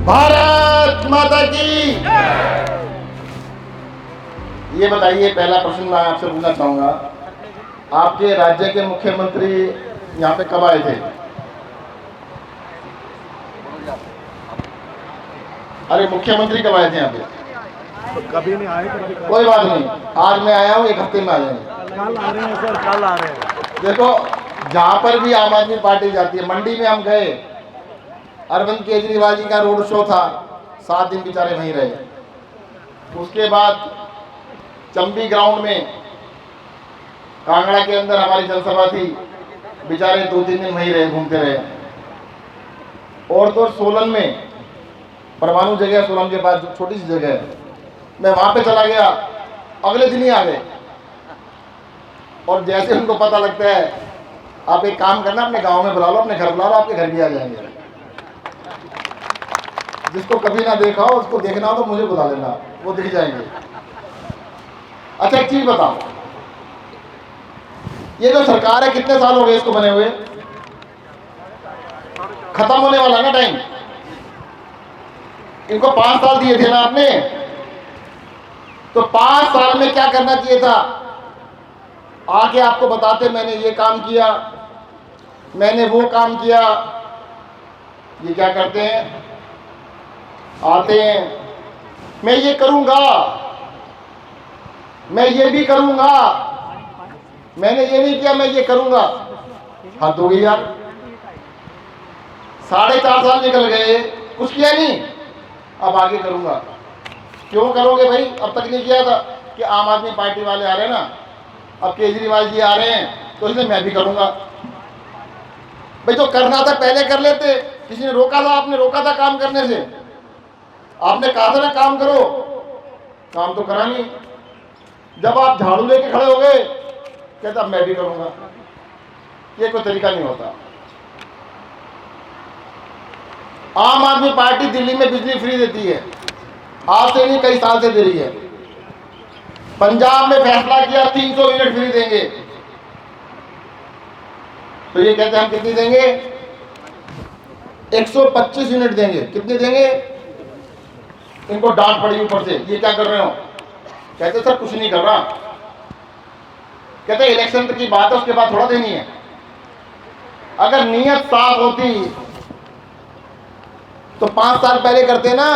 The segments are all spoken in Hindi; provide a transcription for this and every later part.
भारत माता की। ये बताइए, पहला प्रश्न मैं आपसे पूछना चाहूंगा, आपके राज्य के मुख्यमंत्री यहाँ पे कब आए थे? अरे मुख्यमंत्री कब आए थे यहाँ पे? कभी नहीं आए, कभी कोई बात नहीं, आज मैं आया हूँ, एक हफ्ते में आ जाएंगे। कल आ रहे हैं सर, कल आ रहे हैं। देखो, जहाँ पर भी आम आदमी पार्टी जाती है, मंडी में हम गए, अरविंद केजरीवाल जी का रोड शो था, 7 दिन बेचारे वहीं रहे। उसके बाद चंबी ग्राउंड में, कांगड़ा के अंदर हमारी जनसभा थी, बेचारे 2-3 दिन वहीं रहे, घूमते रहे। और तो सोलन में, परमाणु जगह सोलन के पास, जो छोटी सी जगह है, मैं वहां पे चला गया, अगले दिन ही आ गए। और जैसे उनको पता लगता है, आप एक काम करना, अपने गांव में बुला लो, अपने घर बुला लो, आपके घर भी आ जाएंगे। जिसको कभी ना देखा हो, उसको देखना हो तो मुझे बुला लेना, वो दिख जाएंगे। अच्छा एक चीज बताओ, ये जो सरकार है, कितने साल हो गए इसको बने हुए? खत्म होने वाला ना टाइम। इनको 5 साल दिए थे ना आपने, तो 5 साल में क्या करना चाहिए था? आके आपको बताते, मैंने ये काम किया, मैंने वो काम किया। ये क्या करते हैं? आते हैं, मैं ये करूंगा, मैं ये भी करूंगा, मैंने ये नहीं किया, मैं ये करूंगा। हद हो गई यार, 4.5 साल निकल गए, कुछ किया नहीं, अब आगे करूंगा। क्यों करोगे भाई? अब तक नहीं किया था कि आम आदमी पार्टी वाले आ रहे हैं ना, अब केजरीवाल जी आ रहे हैं, तो इसलिए मैं भी करूंगा। भाई जो करना था पहले कर लेते, किसी ने रोका था? आपने रोका था काम करने से? आपने कहा था ना काम करो, काम तो करा नहीं। जब आप झाड़ू लेके खड़े हो गए, कहता अब मैं भी करूंगा। ये कोई तरीका नहीं होता। आम आदमी पार्टी दिल्ली में बिजली फ्री देती है, आज से नहीं, कई साल से दे रही है। पंजाब में फैसला किया 300 यूनिट फ्री देंगे, तो ये कहते हैं हम कितनी देंगे? 125 यूनिट देंगे। कितनी देंगे? इनको डांट पड़ी ऊपर से, ये क्या कर रहे हो? कहते सर कुछ नहीं कर रहा। कहते इलेक्शन की बात है, उसके बाद थोड़ा देनी है। अगर नीयत साफ होती तो 5 साल पहले करते ना।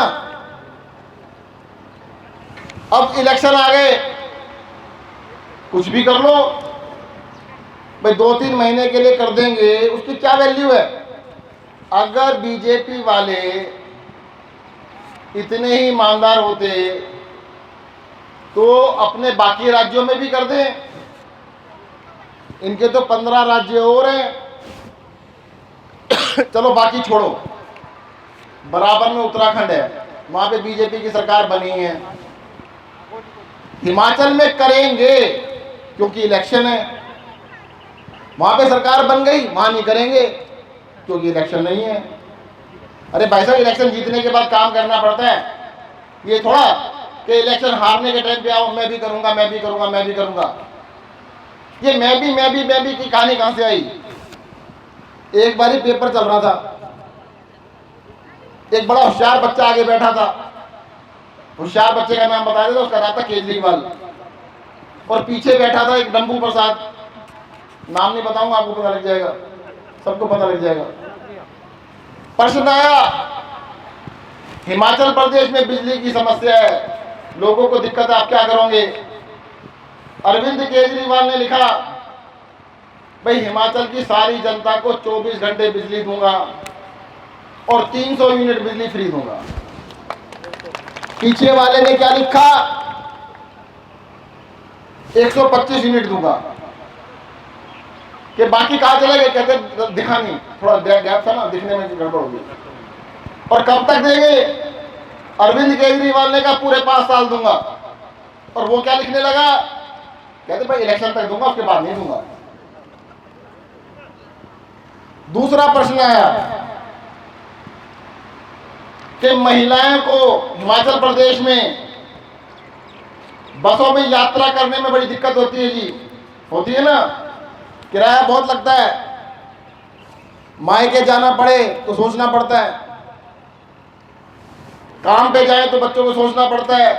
अब इलेक्शन आ गए, कुछ भी कर लो भाई, 2-3 महीने के लिए कर देंगे, उसकी क्या वैल्यू है? अगर बीजेपी वाले इतने ही ईमानदार होते तो अपने बाकी राज्यों में भी कर दें। इनके तो 15 राज्य और हैं। चलो बाकी छोड़ो, बराबर में उत्तराखंड है, वहां पे बीजेपी की सरकार बनी है। हिमाचल में करेंगे क्योंकि इलेक्शन है, वहां पे सरकार बन गई, वहां नहीं करेंगे क्योंकि इलेक्शन नहीं है। अरे भाई साहब, इलेक्शन जीतने के बाद काम करना पड़ता है। ये थोड़ा कि इलेक्शन हारने के टाइम पे आओ, मैं भी करूंगा, मैं भी करूंगा, मैं भी करूंगा। ये मैं भी की कहानी कहां से आई? एक बार ही पेपर चल रहा था, एक बड़ा होशियार बच्चा आगे बैठा था। होशियार बच्चे का नाम बता देता, उसका नाम था केजरीवाल। और पीछे बैठा था एक डंबू प्रसाद, नाम नहीं बताऊंगा, आपको पता लग जाएगा, सबको पता लग जाएगा। प्रश्न आया, हिमाचल प्रदेश में बिजली की समस्या है, लोगों को दिक्कत है, आप क्या करोगे? अरविंद केजरीवाल ने लिखा, भाई हिमाचल की सारी जनता को 24 घंटे बिजली दूंगा और 300 यूनिट बिजली फ्री दूंगा। पीछे वाले ने क्या लिखा? 125 यूनिट दूंगा। कि बाकी कहां चले गए? कहते दिखा नहीं, थोड़ा गैप था ना, दिखने में गड़बड़ होगी। और कब तक देंगे? अरविंद केजरीवाल ने कहा पूरे 5 साल दूंगा। और वो क्या लिखने लगा? कहते भाई इलेक्शन तक दूंगा, उसके बाद नहीं दूंगा। दूसरा प्रश्न आया कि महिलाओं को हिमाचल प्रदेश में बसों में यात्रा करने में बड़ी दिक्कत होती है जी। होती है ना, किराया बहुत लगता है, मायके जाना पड़े तो सोचना पड़ता है। काम पे जाए तो बच्चों को सोचना पड़ता है,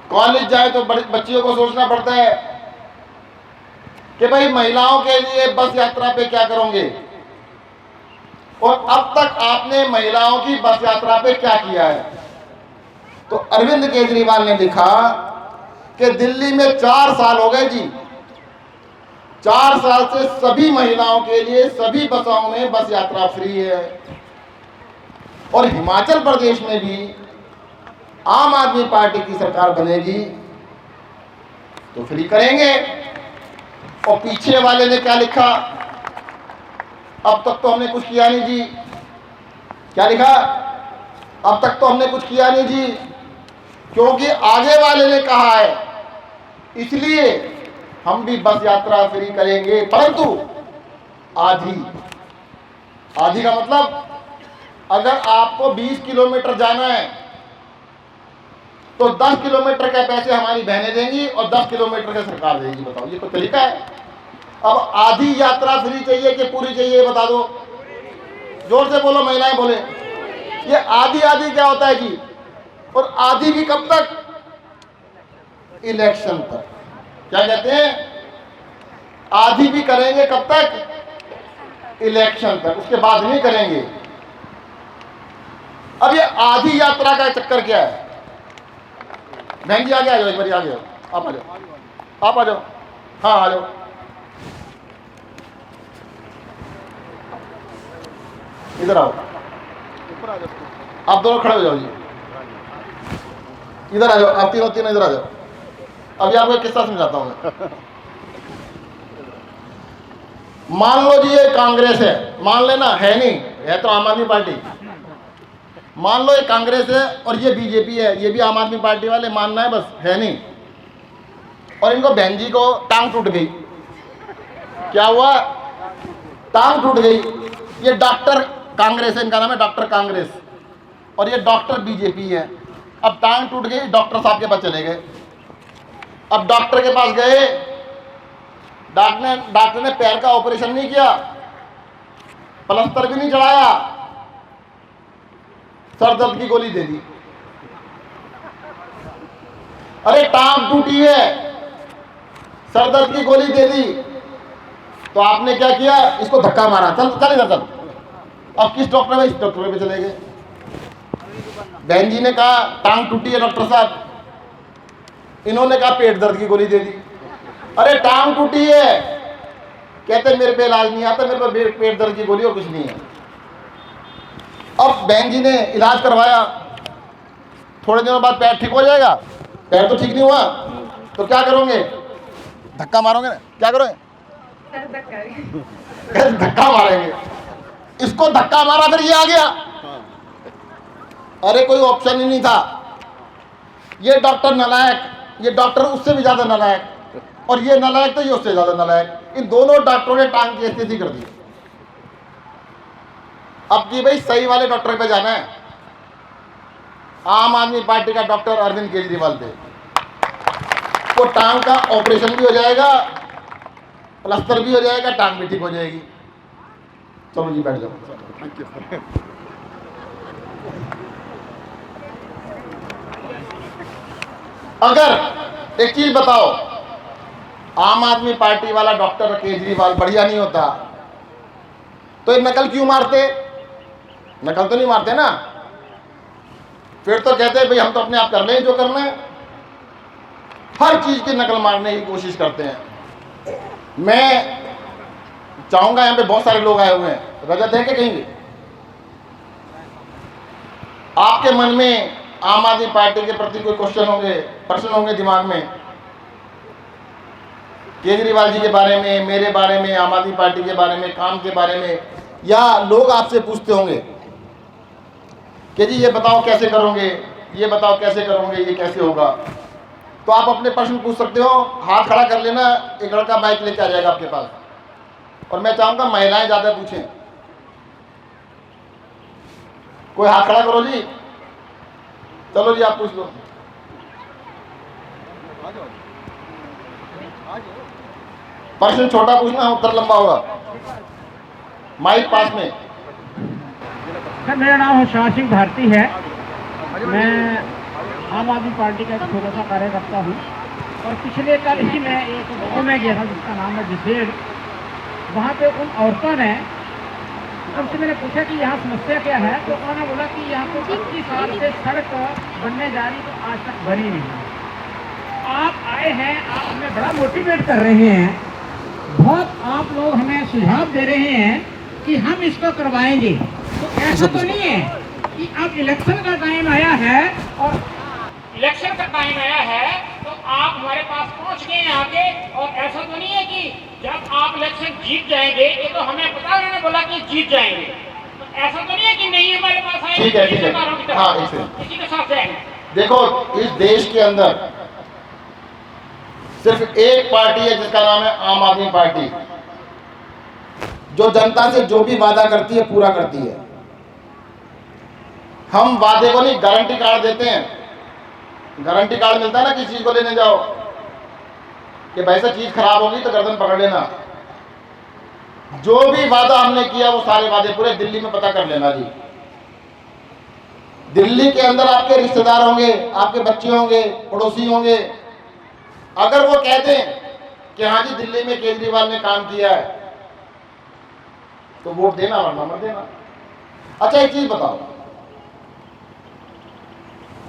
कॉलेज जाए तो बच्चियों को सोचना पड़ता है कि भाई महिलाओं के लिए बस यात्रा पे क्या करोगे। और अब तक आपने महिलाओं की बस यात्रा पे क्या किया है? तो अरविंद केजरीवाल ने लिखा कि दिल्ली में 4 साल हो गए जी, 4 साल से सभी महिलाओं के लिए सभी बसों में बस यात्रा फ्री है। और हिमाचल प्रदेश में भी आम आदमी पार्टी की सरकार बनेगी तो फ्री करेंगे। और पीछे वाले ने क्या लिखा? अब तक तो हमने कुछ किया नहीं जी। क्या लिखा? अब तक तो हमने कुछ किया नहीं जी, क्योंकि आगे वाले ने कहा है इसलिए हम भी बस यात्रा फ्री करेंगे, परंतु आधी। आधी का मतलब अगर आपको 20 किलोमीटर जाना है तो 10 किलोमीटर के पैसे हमारी बहनें देंगी और 10 किलोमीटर का सरकार देगी। बताओ, ये तो तरीका है। अब आधी यात्रा फ्री चाहिए कि पूरी चाहिए, बता दो, जोर से बोलो, महिलाएं बोले। ये आधी आधी क्या होता है जी? और आधी भी कब तक? इलेक्शन तक। क्या कहते हैं? आधी भी करेंगे कब तक? इलेक्शन तक, उसके बाद नहीं करेंगे। अब ये आधी यात्रा का चक्कर क्या है? बहन जी आगे आ जाओ, एक बार आगे आओ, आप आ जाओ, आप आ जाओ, हाँ आ जाओ। इधर आओ, आप दोनों खड़े हो जाओ जी, इधर आ जाओ, आप तीनों इधर आ जाओ। अभी आपको एक किस्सा समझाता हूं मैं। मान लो जी ये कांग्रेस है, मान लेना, है नहीं, है तो आम आदमी पार्टी। मान लो ये कांग्रेस है और ये बीजेपी है, ये भी आम आदमी पार्टी वाले, मानना है बस, है नहीं। और इनको बहन जी को टांग टूट गई। क्या हुआ? टांग टूट गई। ये डॉक्टर कांग्रेस है, इनका नाम है डॉक्टर कांग्रेस, और ये डॉक्टर बीजेपी है। अब टांग टूट गई, डॉक्टर साहब के पास चले गए। अब डॉक्टर के पास गए, डॉक्टर ने पैर का ऑपरेशन नहीं किया, प्लास्टर भी नहीं चढ़ाया, सर दर्द की गोली दे दी। अरे टांग टूटी है, सर दर्द की गोली दे दी, तो आपने क्या किया? इसको धक्का मारा, चल चल इधर चल। अब किस डॉक्टर में? इस डॉक्टर पे चले गए। बहन जी ने कहा टांग टूटी है डॉक्टर साहब, इन्होंने कहा पेट दर्द की गोली दे दी। अरे टांग टूटी है, कहते मेरे पे इलाज नहीं आता, मेरे पे पेट दर्द की गोली और कुछ नहीं है। अब बहन जी ने इलाज करवाया, थोड़े दिनों बाद पैर ठीक हो जाएगा। पैर तो ठीक नहीं हुआ तो क्या करोगे? धक्का मारोगे ना? क्या करोगे? धक्का मारेंगे। इसको धक्का मारा, फिर ये आ गया। अरे कोई ऑप्शन ही नहीं था। ये डॉक्टर नालायक, ये डॉक्टर उससे भी ज्यादा नालायक, और ये नालायक तो ये उससे ज्यादा नालायक। इन दोनों डॉक्टरों ने टांग की स्थिति कर दी। अब कि भाई सही वाले डॉक्टर पे जाना है, आम आदमी पार्टी का डॉक्टर अरविंद केजरीवाल पे। वो टांग का ऑपरेशन भी हो जाएगा, प्लास्टर भी हो जाएगा, टांग भी ठीक हो जाएगी। चलो जी बैठ जाओ। अगर एक चीज बताओ, आम आदमी पार्टी वाला डॉक्टर केजरीवाल बढ़िया नहीं होता तो ये नकल क्यों मारते? नकल तो नहीं मारते ना, फिर तो कहते भाई हम तो अपने आप कर लें जो करना है। हर चीज की नकल मारने की कोशिश करते हैं। मैं चाहूंगा, यहां पे बहुत सारे लोग आए हुए हैं, रजत है कि कहेंगे? आपके मन में आम आदमी पार्टी के प्रति कोई क्वेश्चन होंगे, प्रश्न होंगे दिमाग में, केजरीवाल जी के बारे में, मेरे बारे में, आम आदमी पार्टी के बारे में, काम के बारे में, या लोग आपसे पूछते होंगे कि जी ये बताओ कैसे करोगे, ये बताओ कैसे करोगे, ये कैसे होगा। तो आप अपने प्रश्न पूछ सकते हो, हाथ खड़ा कर लेना, एक लड़का बाइक लेके आ जाएगा आपके पास। और मैं चाहूंगा महिलाएं ज्यादा पूछें। कोई हाथ खड़ा करो जी, चलो जी आप पूछ लो। प्रश्न छोटा पूछना, उत्तर लंबा होगा। माइक पास में। सर मेरा नाम हर्षान सिंह भारती है मैं आम आदमी पार्टी का एक छोटा सा कार्यकर्ता हूँ और पिछले कल ही मैं एक गाँव में गया था जिसका नाम है जिसेड़। वहाँ पे उन औरतों ने, उनसे मैंने पूछा कि यहाँ समस्या क्या है, तो उन्होंने बोला कि यहाँ पे 25 साल से सड़क बनने जा रही तो आज तक बनी नहीं। आप आए हैं, आप हमें बड़ा मोटिवेट कर रहे हैं, बहुत आप लोग हमें सुझाव दे रहे हैं कि हम इसको करवाएंगे। तो ऐसा तो नहीं है कि अब इलेक्शन का टाइम आया है और इलेक्शन का टाइम आया है तो आप हमारे पास पहुंच गए हैं आगे, और ऐसा तो नहीं है कि जब आप इलेक्शन जीत जाएंगे, ये तो हमें पता, उन्होंने बोला कि जीत जाएंगे, तो ऐसा तो नहीं है कि नहीं हमारे पास आएंगे। ठीक है, ठीक है। हाँ, इसी के साथ जाएंगे। देखो, इस देश के अंदर सिर्फ एक पार्टी है जिसका नाम है आम आदमी पार्टी, जो जनता से जो भी वादा करती है पूरा करती है। हम वादे को नहीं, गारंटी कार्ड देते हैं। गारंटी कार्ड मिलता है ना, किसी चीज को लेने जाओ कि भाई से चीज खराब होगी तो गर्दन पकड़ लेना। जो भी वादा हमने किया वो सारे वादे पूरे दिल्ली में पता कर लेना जी। दिल्ली के अंदर आपके रिश्तेदार होंगे, आपके बच्चे होंगे, पड़ोसी होंगे, अगर वो कहते हैं कि हाँ जी दिल्ली में केजरीवाल ने काम किया है तो वोट देना, वरना मत देना। अच्छा, एक चीज बताओ,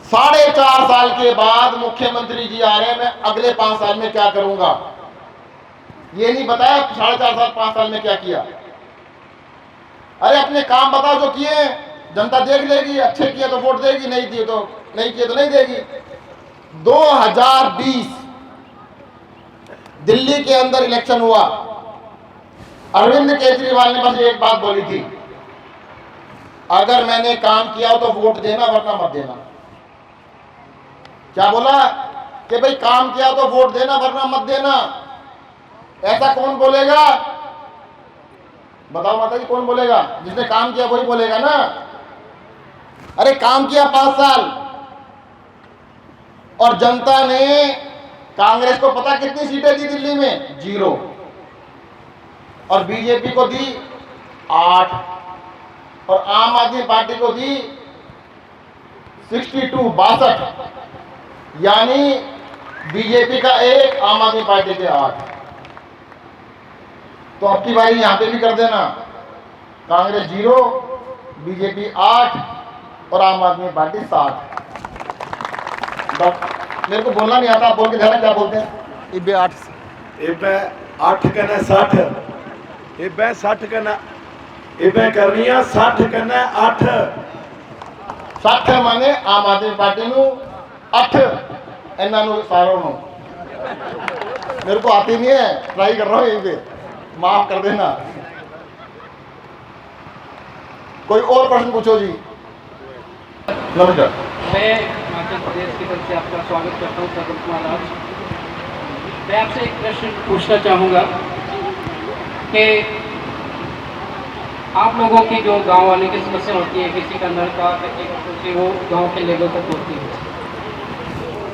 4.5 साल के बाद मुख्यमंत्री जी आ रहे हैं, मैं अगले 5 साल में क्या करूंगा ये नहीं बताया। 4.5 साल 5 साल में क्या किया? अरे अपने काम बताओ जो किए हैं, जनता देख लेगी। अच्छे किए तो वोट देगी, नहीं दिए तो नहीं किए तो नहीं देगी। 2020 दिल्ली के अंदर इलेक्शन हुआ, अरविंद केजरीवाल ने बस एक बात बोली थी, अगर मैंने काम किया तो वोट देना, वरना मत देना। क्या बोला कि भाई काम किया तो वोट देना, वरना मत देना। ऐसा कौन बोलेगा? बताओ माता जी, कौन बोलेगा? जिसने काम किया वही बोलेगा ना। अरे काम किया 5 साल और जनता ने कांग्रेस को पता कितनी सीटें दी दिल्ली में? 0। और बीजेपी को दी 8 और आम आदमी पार्टी को दी 62। यानी बीजेपी का 1, आम आदमी पार्टी के 8। तो अब की बारी यहां पे भी कर देना, कांग्रेस 0, बीजेपी 8 और आम आदमी पार्टी 7। मेरे को बोलना नहीं आता, आप बोल के देना क्या बोलते हैं। इबे 8 कना 60 इबे 60 कना इबे करनिया 60 कना 8 60 माने आम आदमी पार्टी नु 8 ਇਹਨਾਂ ਨੂੰ ਸਾਰੋਂ ਨੂੰ। मेरे को आती नहीं है, ट्राई कर रहा हूँ यहीं पे, माफ कर देना। कोई और प्रश्न पूछो जी। नमस्कार, मैं हिमाचल प्रदेश की तरफ से आपका स्वागत करता हूँ सरवण कुमार राज। मैं आपसे एक प्रश्न पूछना चाहूँगा कि आप लोगों की जो गांव वाले की समस्या होती है, किसी का नल का किसी वो गांव के लेवल तक होती है,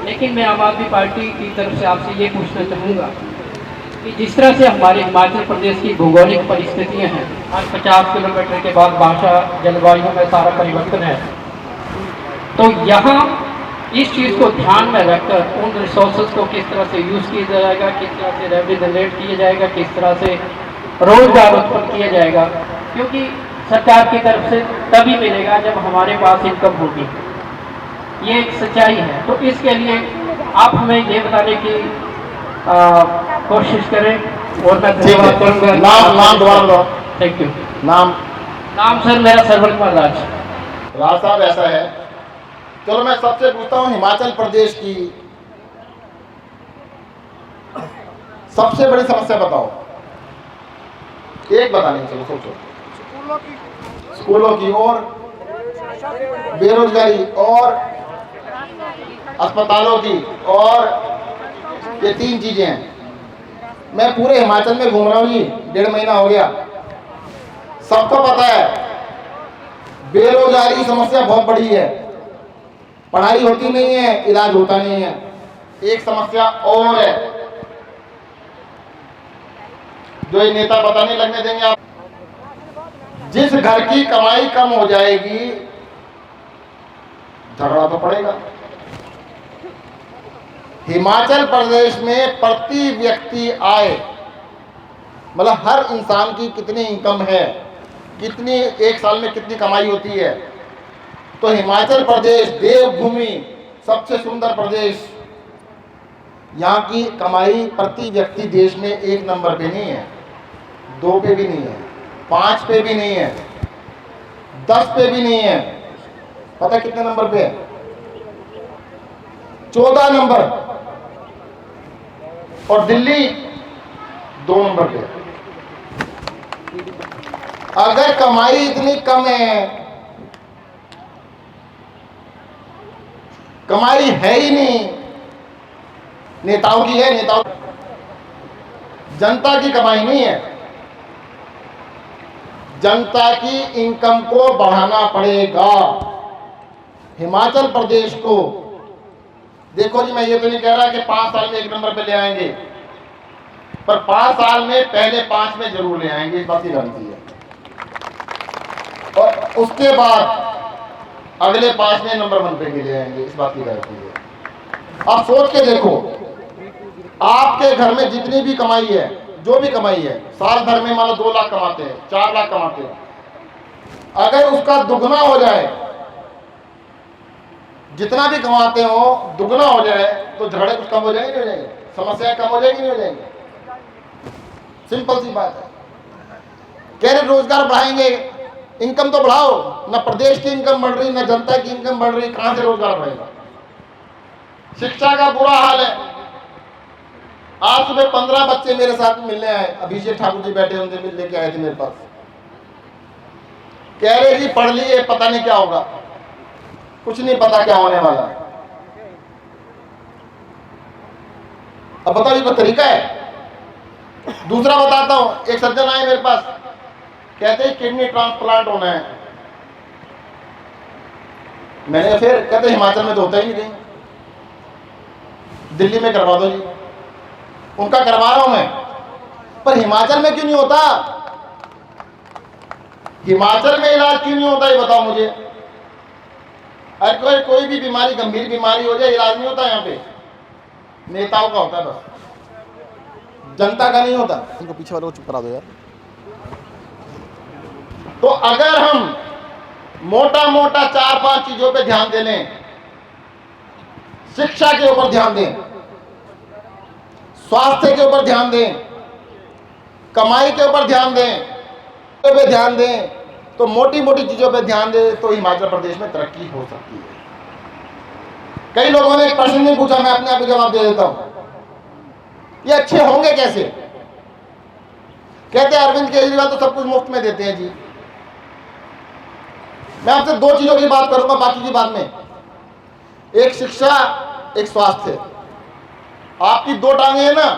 लेकिन मैं आम आदमी पार्टी की तरफ से आपसे ये पूछना चाहूँगा कि जिस तरह से हमारे हिमाचल प्रदेश की भौगोलिक परिस्थितियाँ हैं, आज 50 किलोमीटर के बाद भाषा जलवायु में सारा परिवर्तन है, तो यहाँ इस चीज़ को ध्यान में रखकर उन रिसोर्सेज को किस तरह से यूज़ किया जाएगा, किस तरह से रेवेन्यू जनरेट किया जाएगा, किस तरह से रोजगार उत्पन्न किया जाएगा, क्योंकि सरकार की तरफ से तभी मिलेगा जब हमारे पास इनकम होगी। ये एक सच्चाई है। तो इसके लिए आप हमें ये बताने की कोशिश करें और मैं धन्यवाद करूँगा। नाम दोबारा बताओ। Thank you. नाम सर मेरा सरवण कुमार राज। राज साहब, ऐसा है, चलो मैं सबसे पूछता हूँ, हिमाचल प्रदेश की सबसे बड़ी समस्या बताओ। एक बताने, चलो सोचो। स्कूलों की और बेरोजगारी और अस्पतालों की, और ये 3 चीजें हैं। मैं पूरे हिमाचल में घूम रहा हूँ जी, 1.5 महीना हो गया। सबको पता है बेरोजगारी की समस्या बहुत बड़ी है, पढ़ाई होती नहीं है, इलाज होता नहीं है। एक समस्या और है जो ये नेता पता नहीं लगने देंगे आप। जिस घर की कमाई कम हो जाएगी, झगड़ा तो पड़ेगा। हिमाचल प्रदेश में प्रति व्यक्ति आय, मतलब हर इंसान की कितनी इनकम है, कितनी एक साल में कितनी कमाई होती है, तो हिमाचल प्रदेश देवभूमि, सबसे सुंदर प्रदेश, यहाँ की कमाई प्रति व्यक्ति देश में 1 नंबर पे नहीं है, 2 पे भी नहीं है, 5 पे भी नहीं है, 10 पे भी नहीं है। पता कितने नंबर पे है? 14 नंबर। और दिल्ली 2 नंबर पे। अगर कमाई इतनी कम है, कमाई है ही नहीं, नेताओं की है, नेताओं, जनता की कमाई नहीं है, जनता की इनकम को बढ़ाना पड़ेगा। हिमाचल प्रदेश को देखो जी, मैं ये तो नहीं कह रहा कि 5 साल में 1 नंबर पे ले आएंगे, पर 5 साल में पहले 5 में जरूर ले आएंगे, इस बात की गारंटी है। और उसके बाद अगले 5 में नंबर 1 पे भी ले आएंगे, इस बात की गारंटी है। आप सोच के देखो, आपके घर में जितनी भी कमाई है, जो भी कमाई है, साल भर में मान लो 2 लाख कमाते हैं, 4 लाख कमाते हैं, अगर उसका दुगना हो जाए, जितना भी कमाते हो दुगना हो जाए, तो झगड़े कुछ कम हो जाएंगे, नहीं हो जाएंगे? समस्याएं कम हो जाएंगी, नहीं हो जाएंगे? सिंपल सी बात है। कह रहे रोजगार बढ़ाएंगे, इनकम तो बढ़ाओ, ना प्रदेश की इनकम बढ़ रही, ना जनता की इनकम बढ़ रही, कहां से रोजगार बढ़ेगा? शिक्षा का बुरा हाल है। आज सुबह 15 बच्चे मेरे साथ मिलने आए, अभिषेक ठाकुर जी बैठे, उनसे मिल लेके आए थे मेरे पास। कह रहे जी पढ़ लिए, पता नहीं क्या होगा, कुछ नहीं पता क्या होने वाला है। अब बताओ, ये कोई तरीका है? दूसरा बताता हूं, एक सज्जन आए मेरे पास, कहते हैं किडनी ट्रांसप्लांट होना है। मैंने फिर कहते हिमाचल में तो होता ही नहीं, दिल्ली में करवा दो जी। उनका करवा रहा हूं मैं, पर हिमाचल में क्यों नहीं होता? हिमाचल में इलाज क्यों नहीं होता, ये बताओ मुझे। अगर कोई भी बीमारी, गंभीर बीमारी हो जाए, इलाज नहीं होता यहाँ पे, नेताओं का होता है बस, जनता का नहीं होता। इनको पीछे वालों को चुप करा दो यार। तो अगर हम मोटा मोटा 4-5 चीजों पे ध्यान दे लें, शिक्षा के ऊपर ध्यान दें, स्वास्थ्य के ऊपर ध्यान दें, कमाई के ऊपर ध्यान दें, पे ध्यान दें, तो मोटी मोटी चीजों पे ध्यान दें, तो हिमाचल प्रदेश में तरक्की हो सकती है। कई लोगों ने एक प्रश्न नहीं पूछा, मैं अपने आप ही जवाब दे देता हूं, ये अच्छे होंगे कैसे? कहते हैं अरविंद केजरीवाल तो सब कुछ मुफ्त में देते हैं जी। मैं आपसे 2 चीजों की बात करूंगा, बाकी की बात में। एक शिक्षा, एक स्वास्थ्य। आपकी 2 टांगे हैं ना,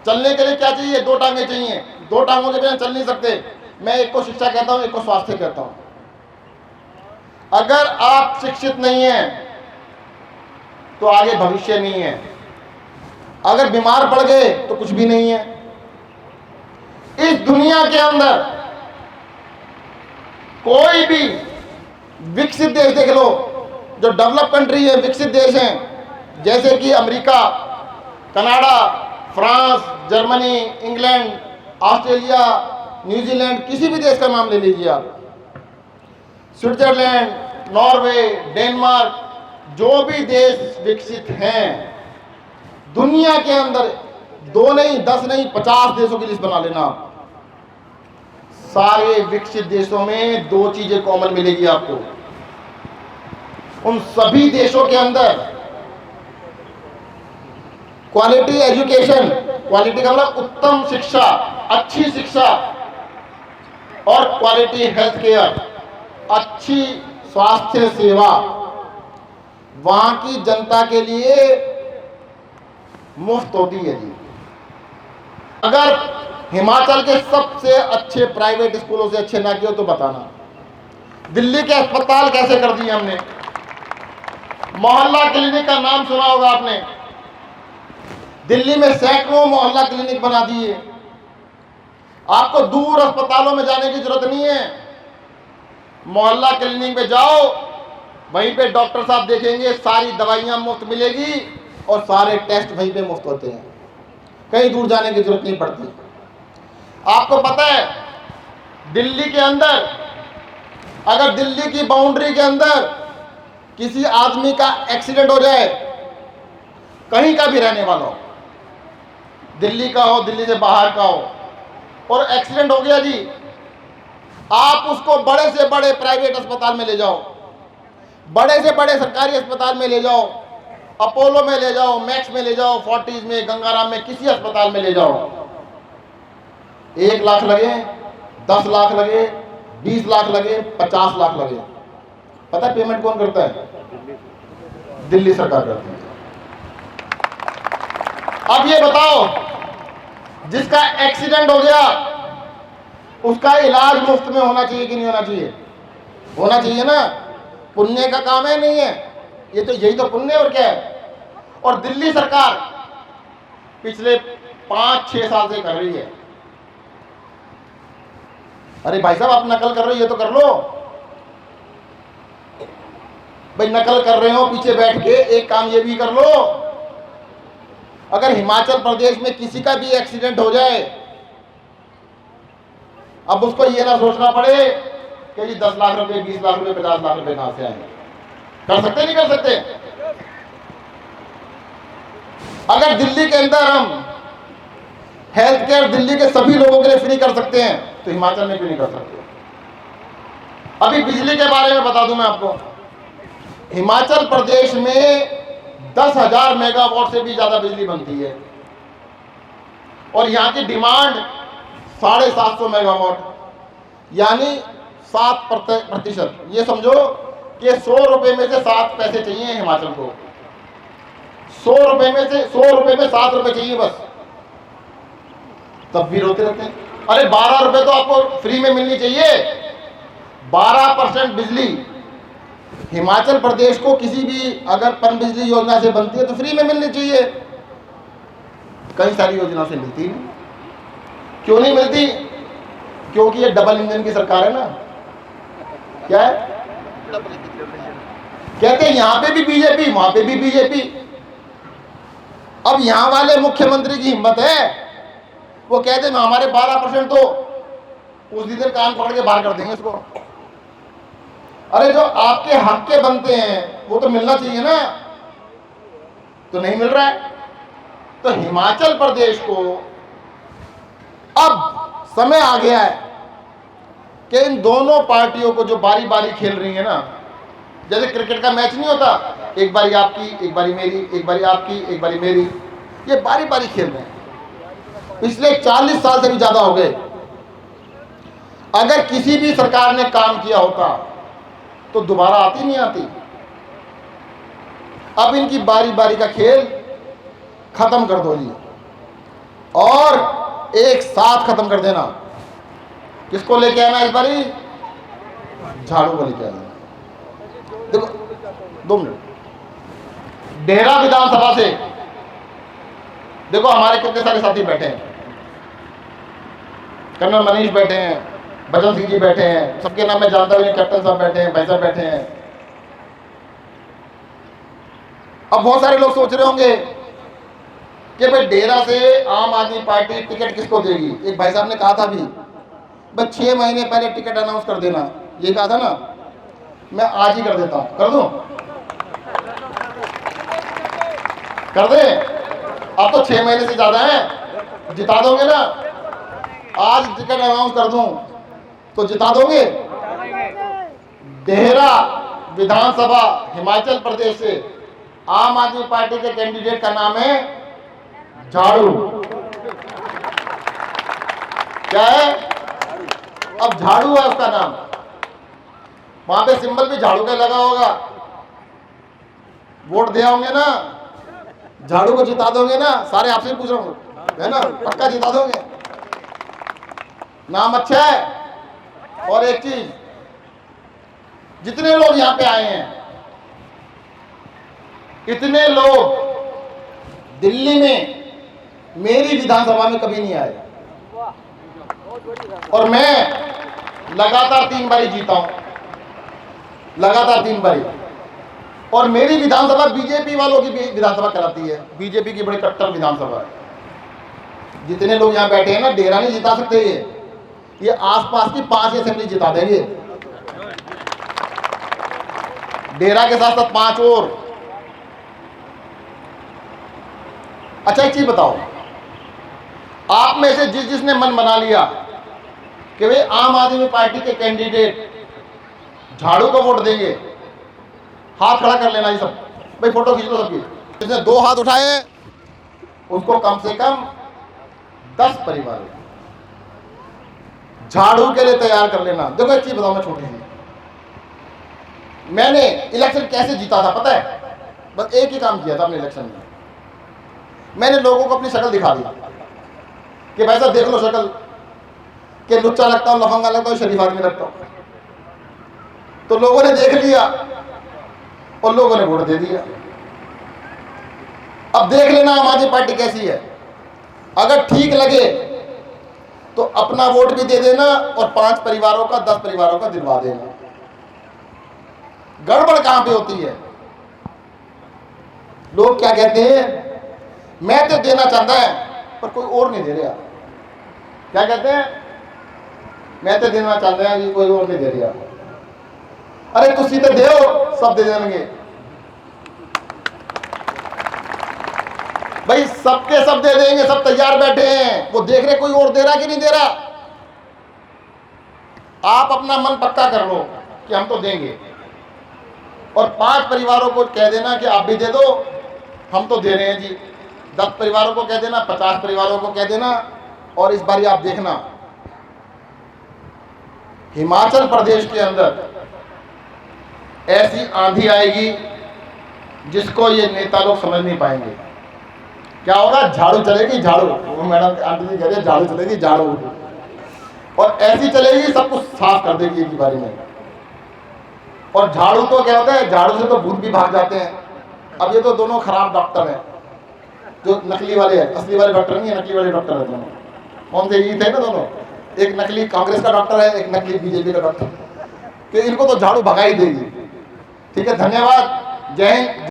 चलने के लिए क्या चाहिए? 2 टांगे चाहिए। 2 टांगों के बिना चल नहीं सकते। मैं एक को शिक्षा कहता हूं, एक को स्वास्थ्य कहता हूं। अगर आप शिक्षित नहीं हैं तो आगे भविष्य नहीं है, अगर बीमार पड़ गए तो कुछ भी नहीं है। इस दुनिया के अंदर कोई भी विकसित देश देख लो, जो डेवलप कंट्री है, विकसित देश हैं, जैसे कि America, Canada, France, Germany, England, Australia, New Zealand, किसी भी देश का नाम ले लीजिए आप, स्विट्जरलैंड, नॉर्वे, डेनमार्क, जो भी देश विकसित हैं दुनिया के अंदर, 2 नहीं, 10 नहीं, 50 देशों की लिस्ट बना लेना आप। सारे विकसित देशों में 2 चीजें कॉमन मिलेगी आपको। उन सभी देशों के अंदर क्वालिटी एजुकेशन, क्वालिटी का मतलब उत्तम शिक्षा, अच्छी शिक्षा, और क्वालिटी हेल्थ केयर, अच्छी स्वास्थ्य सेवा वहां की जनता के लिए मुफ्त होती है जी। अगर हिमाचल के सबसे अच्छे प्राइवेट स्कूलों से अच्छे ना किए तो बताना। दिल्ली के अस्पताल कैसे कर दिए हमने। मोहल्ला क्लिनिक का नाम सुना होगा आपने, दिल्ली में सैकड़ों मोहल्ला क्लिनिक बना दिए। आपको दूर अस्पतालों में जाने की जरूरत नहीं है, मोहल्ला क्लिनिक में जाओ, वहीं पे डॉक्टर साहब देखेंगे, सारी दवाइयां मुफ्त मिलेगी और सारे टेस्ट वहीं पे मुफ्त होते हैं, कहीं दूर जाने की जरूरत नहीं पड़ती। आपको पता है दिल्ली के अंदर, अगर दिल्ली की बाउंड्री के अंदर किसी आदमी का एक्सीडेंट हो जाए, कहीं का भी रहने वाला हो, दिल्ली का हो, दिल्ली से बाहर का हो, और एक्सीडेंट हो गया जी, आप उसको बड़े से बड़े प्राइवेट अस्पताल में ले जाओ, बड़े से बड़े सरकारी अस्पताल में ले जाओ, अपोलो में ले जाओ, मैक्स में ले जाओ, फोर्टिस में, गंगाराम में, किसी अस्पताल में ले जाओ, 1 लाख लगे, 10 लाख लगे, 20 लाख लगे, 50 लाख लगे, पता है पेमेंट कौन करता है? दिल्ली सरकार करती है। अब ये बताओ, जिसका एक्सीडेंट हो गया उसका इलाज मुफ्त में होना चाहिए कि नहीं होना चाहिए? होना चाहिए ना। पुण्य का काम है, नहीं है? ये तो यही तो पुण्य और क्या है। और दिल्ली सरकार पिछले 5-6 साल से कर रही है। अरे भाई साहब, आप नकल कर रहे हो, ये तो कर लो भाई। नकल कर रहे हो पीछे बैठ के, एक काम ये भी कर लो, अगर हिमाचल प्रदेश में किसी का भी एक्सीडेंट हो जाए, अब उसको ये ना सोचना पड़े कि जी 10 लाख रुपए, 20 लाख रुपए, 50 लाख रुपए कहां से आए। कर सकते नहीं कर सकते? अगर दिल्ली के अंदर हम हेल्थ केयर दिल्ली के सभी लोगों के लिए फ्री कर सकते हैं, तो हिमाचल में क्यों नहीं कर सकते? अभी बिजली के बारे में बता दूं मैं आपको, हिमाचल प्रदेश में 10,000 मेगावाट से भी ज्यादा बिजली बनती है और यहां की डिमांड 750 मेगावाट, यानी 7%। ये समझो कि 100 रुपए में से 7 पैसे चाहिए हिमाचल को, 100 रुपए में से 100 रुपए में 7 रुपए चाहिए बस, तब भी रोते रहते हैं। अरे 12 रुपए तो आपको फ्री में मिलनी चाहिए। 12% बिजली हिमाचल प्रदेश को किसी भी अगर पन बिजली योजना से बनती है तो फ्री में मिलनी चाहिए। कई सारी योजना से मिलती नहीं। क्यों नहीं मिलती? क्योंकि ये डबल इंजन की सरकार है ना। क्या है? कहते हैं यहां पे भी बीजेपी, वहां पे भी बीजेपी। अब यहां वाले मुख्यमंत्री की हिम्मत है, वो कहते हैं हमारे 12% तो उस दिन कान पकड़ के बाहर कर देंगे इसको। अरे जो आपके हक के बनते हैं वो तो मिलना चाहिए ना, तो नहीं मिल रहा है। तो हिमाचल प्रदेश को अब समय आ गया है कि इन दोनों पार्टियों को जो बारी बारी खेल रही है ना, जैसे क्रिकेट का मैच नहीं होता, एक बारी आपकी, एक बारी मेरी, एक बारी आपकी, एक बारी मेरी, ये बारी बारी खेल रहे हैं। पिछले 40 साल से भी ज्यादा हो गए। अगर किसी भी सरकार ने काम किया होता तो दोबारा आती नहीं आती। अब इनकी बारी बारी का खेल खत्म कर दो जी, और एक साथ खत्म कर देना। किसको लेके आना इस बारी? झाड़ू को लेके आना। देखो 2 मिनट, देहरा विधानसभा से देखो हमारे कितने सारे साथी बैठे हैं, कर्नल मनीष बैठे हैं, बचन सिंह जी बैठे हैं, सबके नाम मैं जानता हूं, कैप्टन साहब बैठे हैं, भाई साहब बैठे हैं। अब बहुत सारे लोग सोच रहे होंगे कि भाई डेरा से आम आदमी पार्टी टिकट किसको देगी। एक भाई साहब ने कहा था अभी, बस 6 महीने पहले टिकट अनाउंस कर देना, ये कहा था ना, मैं आज ही कर देता हूं। कर दूं? कर दे? अब तो 6 महीने से ज्यादा है, जिता दोगे ना? आज टिकट अनाउंस कर दूं तो जिता दोगे? देहरा विधानसभा हिमाचल प्रदेश से आम आदमी पार्टी के कैंडिडेट का नाम है झाड़ू। क्या है? अब झाड़ू है उसका नाम। वहां पे सिंबल भी झाड़ू का लगा होगा। वोट दिया होंगे ना, झाड़ू को जिता दोगे ना? सारे आपसे पूछ रहा हूं, है ना? पक्का जिता दोगे? नाम अच्छा है। और एक चीज, जितने लोग यहां पे आए हैं, इतने लोग दिल्ली में मेरी विधानसभा में कभी नहीं आए, और मैं लगातार 3 बारी जीता हूं, लगातार 3 बारी। और मेरी विधानसभा बीजेपी वालों की विधानसभा कहलाती है। बीजेपी की बड़ी कट्टर विधानसभा है। जितने लोग यहाँ बैठे हैं ना, डेरा नहीं जिता सकते ये आसपास की 5 असेंबली जिता देंगे, डेरा के साथ साथ 5 और। अच्छा एक चीज बताओ, आप में से जिसने मन बना लिया कि वे आम आदमी पार्टी के कैंडिडेट झाड़ू को वोट देंगे, हाथ खड़ा कर लेना। ये सब भाई फोटो खींच लो सबकी। जिसने 2 हाथ उठाए हैं उसको कम से कम 10 परिवार झाड़ू के लिए तैयार कर लेना। देखो एक चीज बताओ, मैं छोटी सी, मैंने इलेक्शन कैसे जीता था पता है? बस एक ही काम किया था अपने इलेक्शन में, मैंने लोगों को अपनी शक्ल दिखा दी कि भाई साहब देख लो शक्ल, कि लुच्चा लगता हूं, लफंगा लगता हूं, शरीफ आदमी लगता हूं। तो लोगों ने देख लिया और लोगों ने वोट दे दिया। अब देख लेना आम आदमी पार्टी कैसी है। अगर ठीक लगे तो अपना वोट भी दे देना और 5 परिवारों का 10 परिवारों का दिलवा देना। गड़बड़ कहां पे होती है? लोग क्या कहते हैं, मैं तो देना चाहता है पर कोई और नहीं दे रहा। क्या कहते हैं? मैं तो देना चाहता है, कोई और नहीं दे रहा। अरे तुसी तो दे, सब दे देंगे भाई, सबके सब दे देंगे, सब तैयार बैठे हैं। वो देख रहे कोई और दे रहा कि नहीं दे रहा। आप अपना मन पक्का कर लो कि हम तो देंगे, और 5 परिवारों को कह देना कि आप भी दे दो, हम तो दे रहे हैं जी। 10 परिवारों को कह देना, 50 परिवारों को कह देना। और इस बार आप देखना, हिमाचल प्रदेश के अंदर ऐसी आंधी आएगी जिसको ये नेता लोग समझ नहीं पाएंगे। क्या होगा? झाड़ू चलेगी, झाड़ू। वो मैडम आंटी जी कह रहे हैं झाड़ू चलेगी, झाड़ू, और ऐसी चलेगी सब कुछ साफ कर देगी एक बारी में। और झाड़ू तो क्या होता है, झाड़ू से तो भूत भी भाग जाते हैं। अब ये तो दोनों खराब डॉक्टर हैं, जो नकली वाले हैं, असली वाले डॉक्टर नहीं है, नकली वाले डॉक्टर है दोनों। कौन से ये थे ना दोनों, एक नकली कांग्रेस का डॉक्टर है, एक नकली बीजेपी का डॉक्टर, कि इनको तो झाड़ू भगा ही देगी। ठीक है, धन्यवाद, जय हिंद।